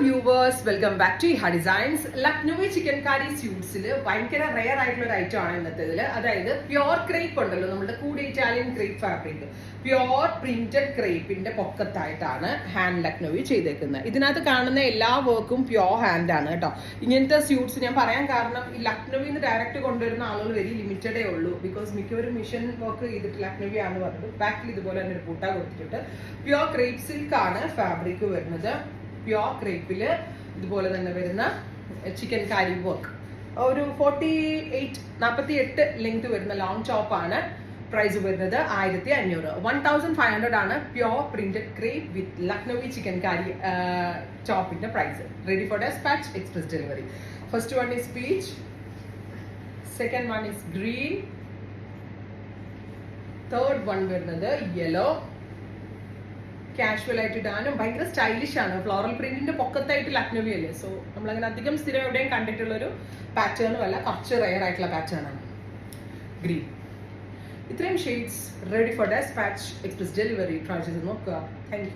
Viewers, welcome back to Iha designs. Lucknowi chikankari സ്യൂട്ട്സിൽ ഭയങ്കര rare ആയിട്ടുള്ള ഒരു ഐറ്റം ആണ് ഇന്നത്തേതിൽ. അതായത് പ്യോർ ക്രേപ്പ് ഉണ്ടല്ലോ, നമ്മുടെ കൂടെ Italian crepe fabric, pure printed ക്രേപ്പിന്റെ പൊക്കത്തായിട്ടാണ് ഹാൻഡ് ലക്നോവി ചെയ്തേക്കുന്നത്. ഇതിനകത്ത് കാണുന്ന എല്ലാ വർക്കും പ്യോർ ഹാൻഡ് ആണ് കേട്ടോ. ഇങ്ങനത്തെ സ്യൂട്ട്സ് ഞാൻ പറയാൻ കാരണം, ഈ ലക്നോവിന്ന് ഡയറക്റ്റ് കൊണ്ടുവരുന്ന ആളുകൾ വെരി ലിമിറ്റഡേ ഉള്ളൂ. ബിക്കോസ് മിക്കവരും മിഷൻ വർക്ക് ചെയ്തിട്ട് ലക്നോവി ആണ് പറഞ്ഞത്. ബാക്കിൽ ഇതുപോലെ തന്നെ ഒരു പൂട്ട കൊടുത്തിട്ടുണ്ട്. പ്യോർ ക്രേപ്പ് സിൽക്ക് ആണ് ഫാബ്രിക് വരുന്നത്. പ്യോർ ക്രേപ്പില് ഇതുപോലെ തന്നെ വരുന്ന ചിക്കൻ കാരി വർക്ക്, ഒരു 48 ലെങ്ത് വരുന്ന ലോങ് ടോപ്പ് ആണ്. പ്രൈസ് വരുന്നത് 1500, 1500 ആണ് pure printed crepe with Lucknowi chikankari ടോപ്പിന്റെ price. Ready for despatch, express delivery. First one is peach, second one is green, third one വരുന്നത് യെല്ലോ. കാഷ്വൽ ആയിട്ട് ഇടാനും ഭയങ്കര സ്റ്റൈലിഷ് ആണ്. ഫ്ലോറൽ പ്രിന്റിന്റെ പൊക്കത്തായിട്ട് ലക്നോവി അല്ലേ, സോ നമ്മളങ്ങനെ അധികം സ്ഥിരം എവിടെയും കണ്ടിട്ടുള്ള ഒരു പാറ്റേണും അല്ല, കുറച്ച് റെയർ ആയിട്ടുള്ള പാറ്റേൺ ആണ്. ഗ്രീൻ. ഇത്രയും shades ready for despatch, express delivery. Try ചെയ്ത് നോക്കുക. Thank U.